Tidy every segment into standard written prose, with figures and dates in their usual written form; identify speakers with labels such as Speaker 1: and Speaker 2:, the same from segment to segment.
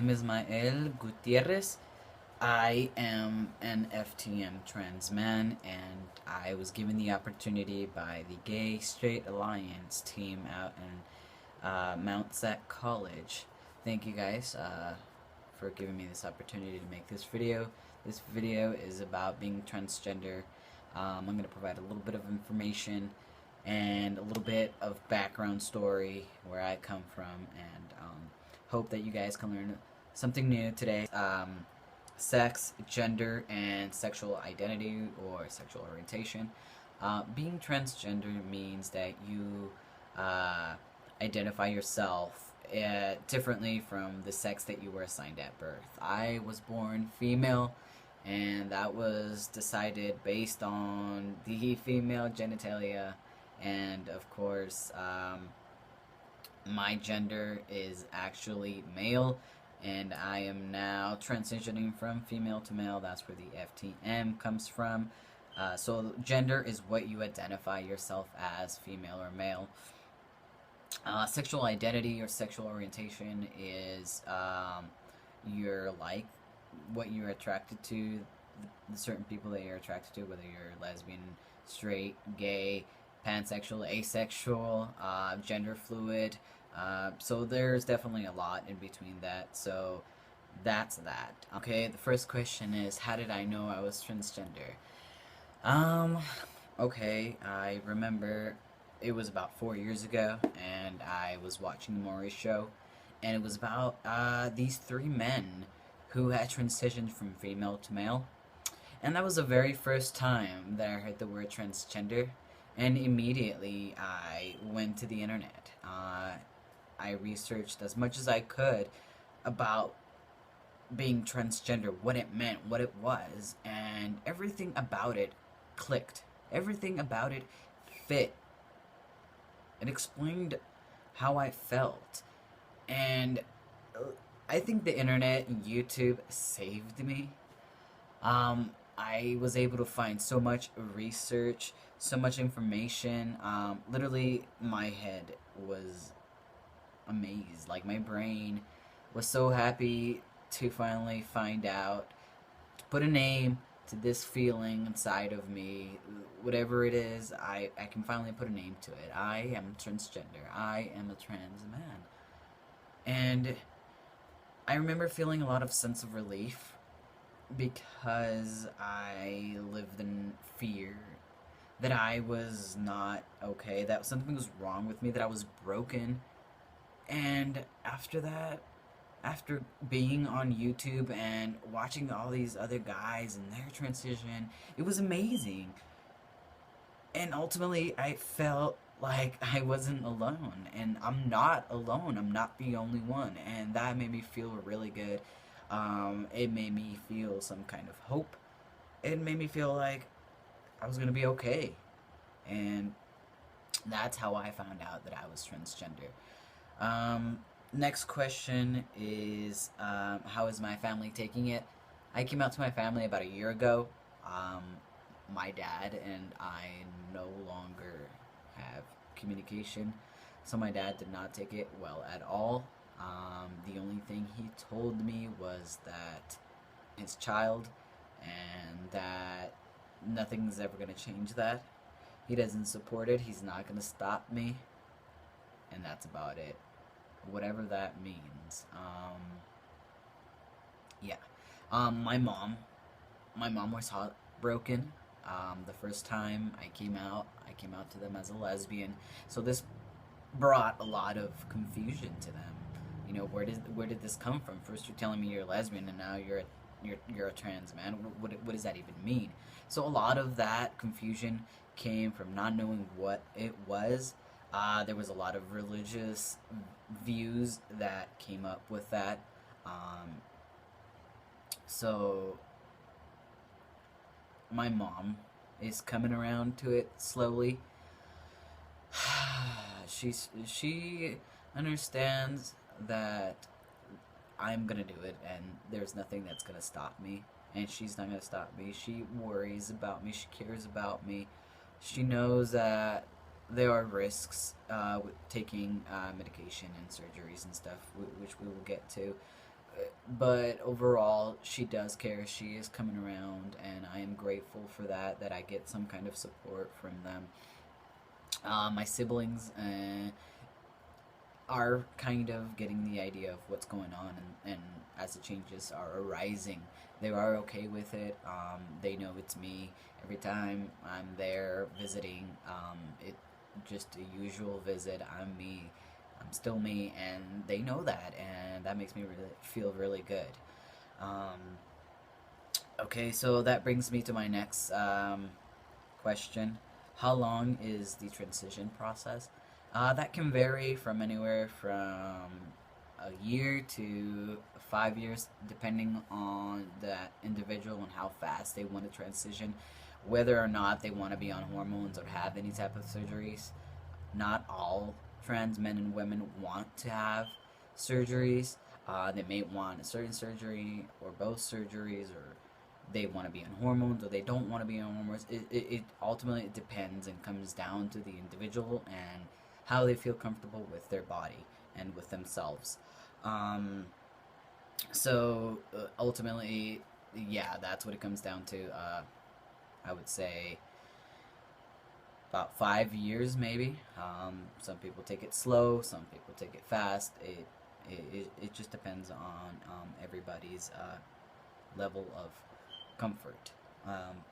Speaker 1: name is Mael Gutierrez. I am an FTM trans man, and I was given the opportunity by the Gay Straight Alliance team out in Mount SAC College. Thank you guys for giving me this opportunity to make this video. This video is about being transgender. I'm going to provide a little bit of information and a little bit of background story where I come from, and hope that you guys can learn something new today. Sex, gender, and sexual identity or sexual orientation. Being transgender means that you identify yourself differently from the sex that you were assigned at birth. I was born female, and that was decided based on the female genitalia, and of course my gender is actually male, and I am now transitioning from female to male. That's where the FTM comes from. So gender is what you identify yourself as, female or male. Sexual identity or sexual orientation is your like what you're attracted to, the certain people that you're attracted to, whether you're lesbian, straight, gay, pansexual, asexual, gender fluid. So there's definitely a lot in between that. So that's that. Okay, the first question is, how did I know I was transgender? Okay, I remember it was about 4 years ago, and I was watching the Maury show, and it was about these three men who had transitioned from female to male. And that was the very first time that I heard the word transgender, and immediately I went to the internet. I researched as much as I could about being transgender, what it meant, what it was, and everything about it clicked. Everything about it fit. It explained how I felt. And I think the internet and YouTube saved me. I was able to find so much research, so much information. Literally, my head was amazed. Like, my brain was so happy to finally find out, to put a name to this feeling inside of me. Whatever it is, I can finally put a name to it. I am transgender. I am a trans man. And I remember feeling a lot of sense of relief because I lived in fear that I was not okay, that something was wrong with me, that I was broken. And after that, after being on YouTube and watching all these other guys and their transition, it was amazing. And ultimately, I felt like I wasn't alone. And I'm not alone. I'm not the only one. And that made me feel really good. It made me feel some kind of hope. It made me feel like I was going to be okay. And that's how I found out that I was transgender. Next question is, how is my family taking it? I came out to my family about a year ago. My dad and I no longer have communication, so my dad did not take it well at all. The only thing he told me was that his child, and that nothing's ever going to change that. He doesn't support it, he's not going to stop me, and that's about it. Whatever that means. Yeah. My mom was heartbroken. The first time I came out to them as a lesbian. So this brought a lot of confusion to them. You know, where did this come from? First you're telling me you're a lesbian, and now you're a trans man. What does that even mean? So a lot of that confusion came from not knowing what it was. There was a lot of religious views that came up with that. So my mom is coming around to it slowly. She understands that I'm gonna do it, and there's nothing that's gonna stop me, and she's not gonna stop me. She worries about me. She cares about me. She knows that there are risks with taking medication and surgeries and stuff, which we will get to. but overall, she does care. She is coming around, and I am grateful for that. That I get some kind of support from them. My siblings are kind of getting the idea of what's going on, and as the changes are arising, they are okay with it. They know it's me every time I'm there visiting. It just a usual visit. I'm me. I'm still me, and they know that, and that makes me really feel really good. Um, okay, so that brings me to my next question. How long is the transition process? That can vary from anywhere from a year to 5 years, depending on that individual and how fast they want to transition, whether or not they want to be on hormones or have any type of surgeries. Not all trans men and women want to have surgeries. They may want a certain surgery or both surgeries, or they want to be on hormones or they don't want to be on hormones. It ultimately it depends and comes down to the individual and how they feel comfortable with their body and with themselves. Um, so ultimately, yeah, that's what it comes down to. I would say about 5 years, maybe. Some people take it slow, some people take it fast. It just depends on everybody's level of comfort.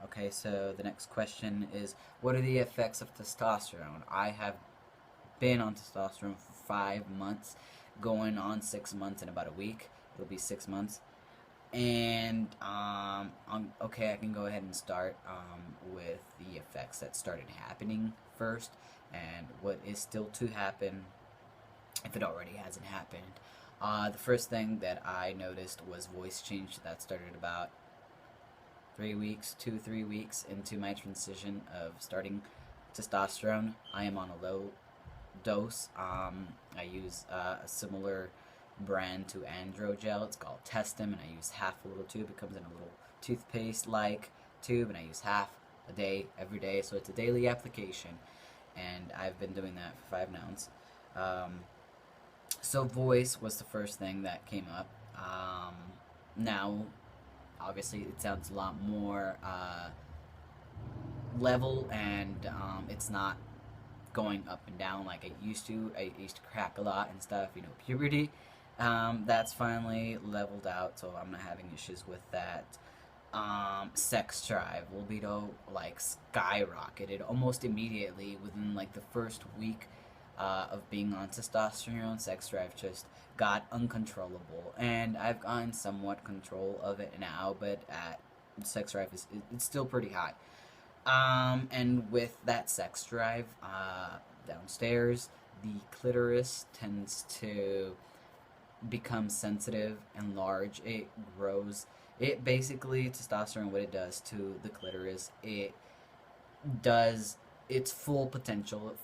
Speaker 1: Okay, so the next question is, what are the effects of testosterone? I have been on testosterone for 5 months, going on 6 months in about a week. It'll be 6 months. And okay, I can go ahead and start with the effects that started happening first, and what is still to happen if it already hasn't happened. The first thing that I noticed was voice change. That started about 3 weeks, 3 weeks into my transition of starting testosterone. I am on a low dose. I use a similar brand to Androgel. It's called Testim, and I use half a little tube. It comes in a little toothpaste-like tube, and I use half a day, every day. So it's a daily application, and I've been doing that for 5 months. So voice was the first thing that came up. Now, obviously, it sounds a lot more level, and it's not going up and down like it used to. I used to crack a lot and stuff, puberty. That's finally leveled out, so I'm not having issues with that. Sex drive, libido, like skyrocketed almost immediately within like the first week of being on testosterone. Sex drive just got uncontrollable, and I've gotten somewhat control of it now, but sex drive it's still pretty high. And with that sex drive, downstairs, the clitoris tends to become sensitive and large. It grows. It basically, testosterone, what it does to the clitoris, it does its full potential.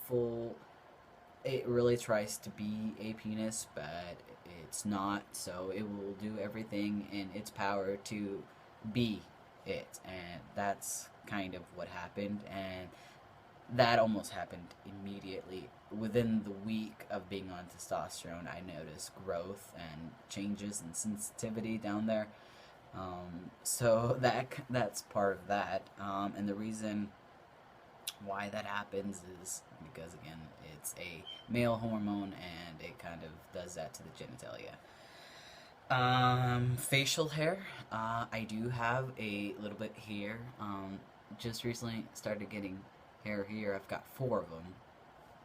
Speaker 1: It really tries to be a penis, but it's not. So it will do everything in its power to be it, and that's kind of what happened. And that almost happened immediately. Within the week of being on testosterone, I noticed growth and changes in sensitivity down there. So that's part of that. And the reason why that happens is because, again, it's a male hormone, and it kind of does that to the genitalia. Facial hair. I do have a little bit here. Just recently started getting hair here. I've got four of them.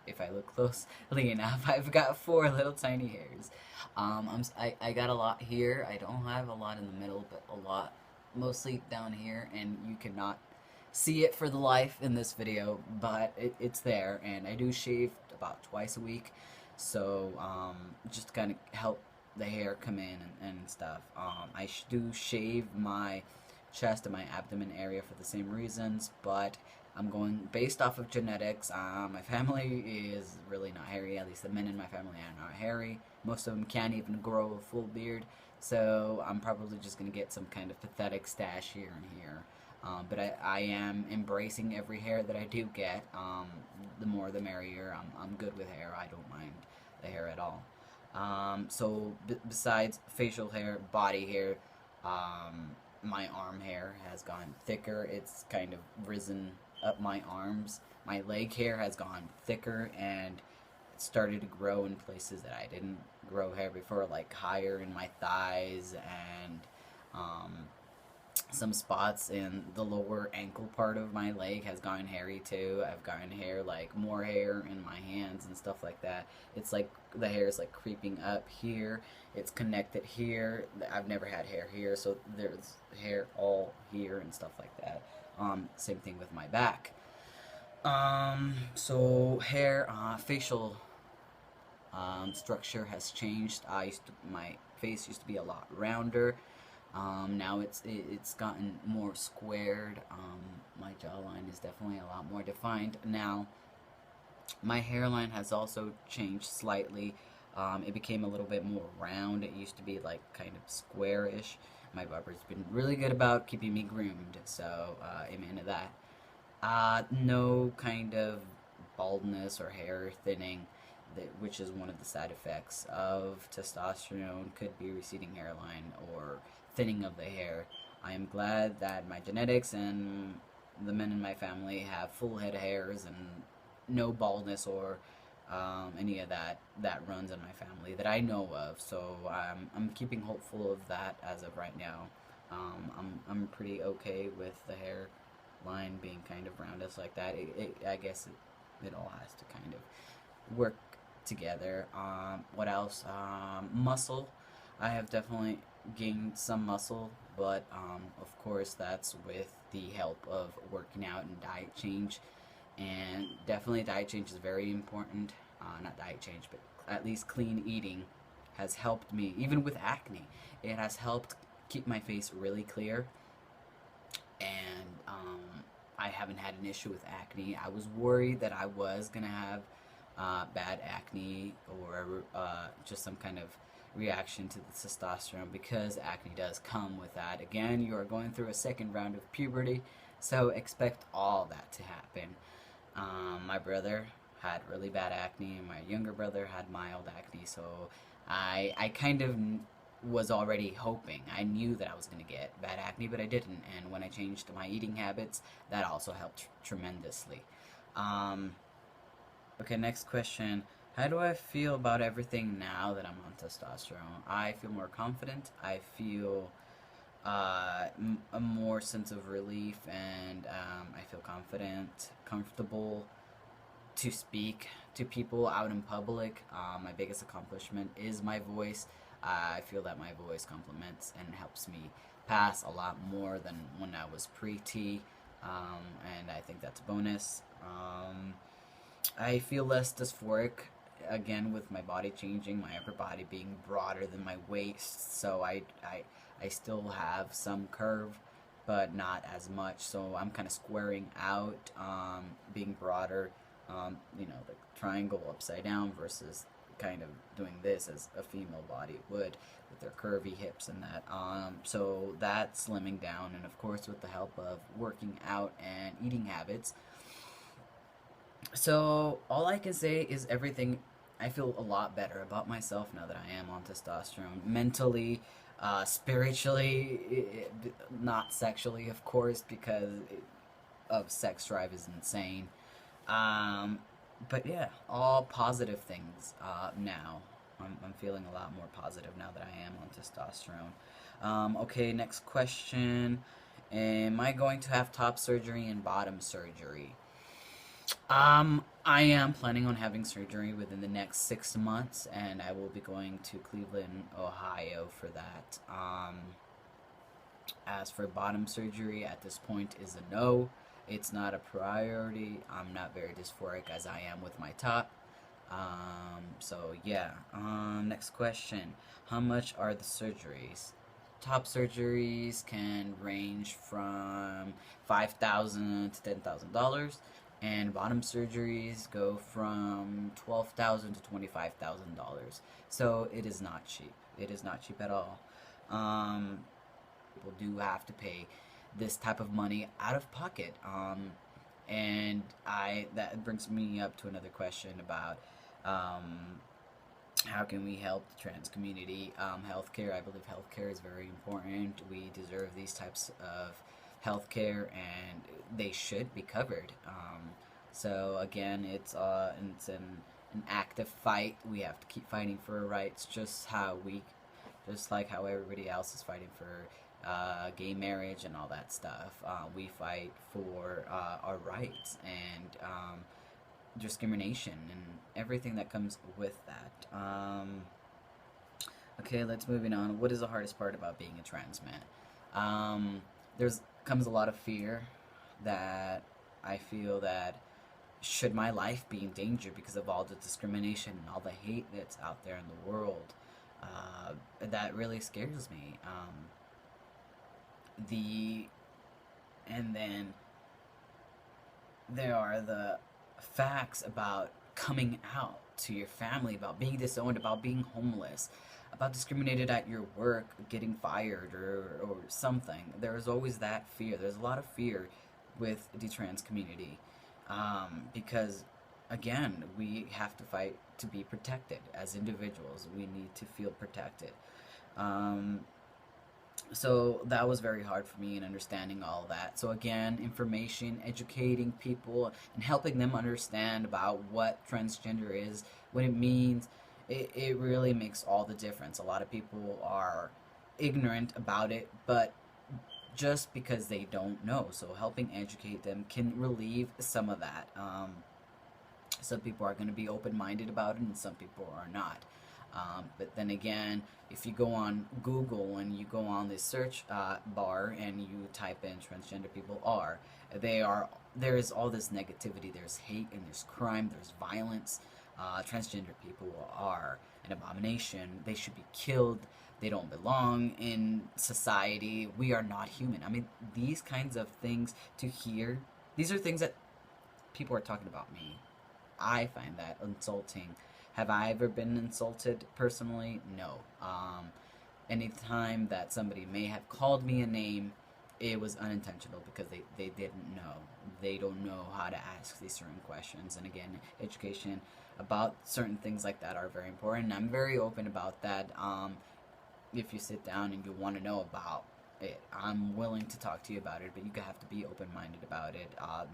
Speaker 1: If I look closely enough, I've got four little tiny hairs. I got a lot here. I don't have a lot in the middle, but a lot mostly down here, and you cannot see it for the life in this video, but it's there, and I do shave about twice a week, so just to kind of help the hair come in and stuff. I do shave my chest and my abdomen area for the same reasons, but I'm going based off of genetics. My family is really not hairy. At least the men in my family are not hairy. Most of them can't even grow a full beard, so I'm probably just going to get some kind of pathetic stash here and here. But I am embracing every hair that I do get. The more the merrier. I'm good with hair. I don't mind the hair at all. So besides facial hair, body hair, my arm hair has gone thicker. It's kind of risen up my arms. My leg hair has gone thicker and it started to grow in places that I didn't grow hair before, like higher in my thighs and um, some spots in the lower ankle part of my leg has gotten hairy too. I've gotten hair, like more hair in my hands and stuff like that. It's like the hair is like creeping up here. It's connected here. I've never had hair here, so there's hair all here and stuff like that. Same thing with my back. So hair, facial structure has changed. My face used to be a lot rounder. Now it's gotten more squared. My jawline is definitely a lot more defined now. My hairline has also changed slightly. It became a little bit more round. It used to be like kind of squarish. My barber's been really good about keeping me groomed, so amen to that. No kind of baldness or hair thinning, which is one of the side effects of testosterone, could be receding hairline or thinning of the hair. I am glad that my genetics and the men in my family have full head of hairs and no baldness or any of that runs in my family that I know of. So I'm keeping hopeful of that as of right now. I'm pretty okay with the hair line being kind of rounded like that. I guess it all has to kind of work together. What else? Muscle. I have definitely gained some muscle, but of course that's with the help of working out and diet change. And definitely diet change is very important. Not diet change, but at least clean eating has helped me, even with acne. It has helped keep my face really clear, and I haven't had an issue with acne. I was worried that I was gonna have bad acne or just some kind of reaction to the testosterone, because acne does come with that. Again, you are going through a second round of puberty, so expect all that to happen. My brother had really bad acne, and my younger brother had mild acne, so I kind of was already hoping. I knew that I was going to get bad acne, but I didn't. And when I changed my eating habits, that also helped tremendously. Um, okay, next question. How do I feel about everything now that I'm on testosterone? I feel more confident. I feel a more sense of relief, and I feel confident, comfortable to speak to people out in public. My biggest accomplishment is my voice. I feel that my voice complements and helps me pass a lot more than when I was pre-T, and I think that's a bonus. I feel less dysphoric, again, with my body changing, my upper body being broader than my waist, so I still have some curve, but not as much, so I'm kind of squaring out, being broader, the triangle upside down versus kind of doing this as a female body would with their curvy hips and that. So that's slimming down, and of course with the help of working out and eating habits. So all I can say is everything. I feel a lot better about myself now that I am on testosterone, mentally, spiritually, not sexually, of course, because of sex drive is insane. Um, but yeah, all positive things now. I'm feeling a lot more positive now that I am on testosterone. Okay, next question. Am I going to have top surgery and bottom surgery? I am planning on having surgery within the next 6 months, and I will be going to Cleveland, Ohio for that. As for bottom surgery, at this point is a no. It's not a priority. I'm not very dysphoric as I am with my top. So yeah. Next question. How much are the surgeries? Top surgeries can range from $5,000 to $10,000, and bottom surgeries go from $12,000 to $25,000. So it is not cheap. It is not cheap at all. People do have to pay this type of money out of pocket. And that brings me up to another question about um, how can we help the trans community? Healthcare, I believe healthcare is very important. We deserve these types of healthcare, and they should be covered. So again, it's an active fight. We have to keep fighting for our rights, just like how everybody else is fighting for gay marriage and all that stuff. We fight for our rights and discrimination and everything that comes with that. Okay, let's moving on. What is the hardest part about being a trans man? There's comes a lot of fear that I feel that should my life be in danger because of all the discrimination and all the hate that's out there in the world, that really scares me. The and then there are the facts about coming out to your family, about being disowned, about being homeless, about discriminated at your work, getting fired, or something. There's always that fear. There's a lot of fear with the trans community because, again, we have to fight to be protected as individuals. We need to feel protected. Um, so that was very hard for me in understanding all that. So again, information, educating people, and helping them understand about what transgender is, what it means, it really makes all the difference. A lot of people are ignorant about it, but just because they don't know. So helping educate them can relieve some of that. Some people are going to be open-minded about it, and some people are not. But then again, if you go on Google and you go on the search bar and you type in transgender people there is all this negativity. There's hate and there's crime. There's violence. Transgender people are an abomination. They should be killed. They don't belong in society. We are not human. I mean, these kinds of things to hear. These are things that people are talking about me. I find that insulting. Have I ever been insulted personally? No. Anytime that somebody may have called me a name, it was unintentional because they didn't know. They don't know how to ask these certain questions. And again, education about certain things like that are very important. And I'm very open about that. If you sit down and you want to know about it, I'm willing to talk to you about it, but you have to be open-minded about it.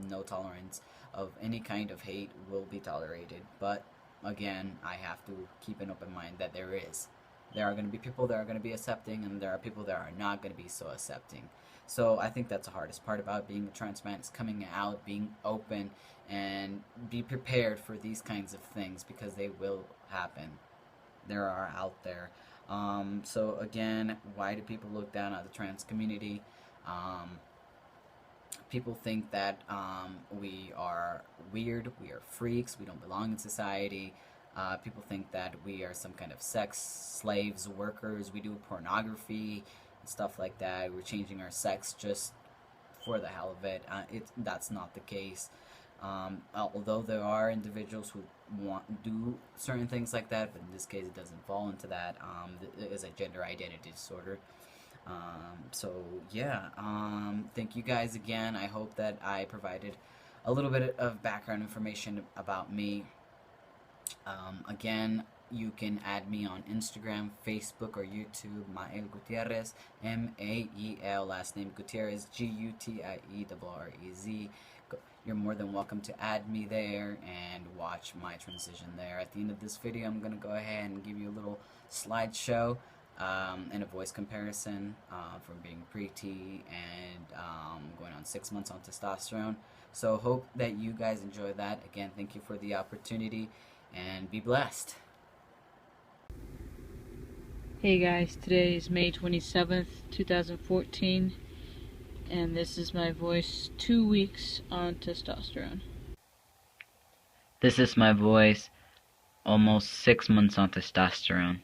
Speaker 1: No tolerance of any kind of hate will be tolerated, but again, I have to keep an open mind that there are going to be people that are going to be accepting, and there are people that are not going to be so accepting. So I think that's the hardest part about being a trans man, is coming out, being open, and be prepared for these kinds of things because they will happen. There are out there. So again, why do people look down at the trans community? People think that we are weird, we are freaks, we don't belong in society. People think that we are some kind of sex slaves, workers, we do pornography, and stuff like that. We're changing our sex just for the hell of it. That's not the case. Although there are individuals who do certain things like that, but in this case it doesn't fall into that. It is a gender identity disorder. So yeah, thank you guys again. I hope that I provided a little bit of background information about me. Again, you can add me on Instagram, Facebook, or YouTube, Mael Gutierrez, Mael, last name Gutierrez, Gutierrez. You're more than welcome to add me there and watch my transition there. At the end of this video, I'm going to go ahead and give you a little slideshow and a voice comparison from being pre-T and going on 6 months on testosterone. So hope that you guys enjoy that. Again, thank you for the opportunity, and be blessed.
Speaker 2: Hey guys, today is May 27th, 2014, and this is my voice 2 weeks on testosterone.
Speaker 1: This is my voice almost 6 months on testosterone.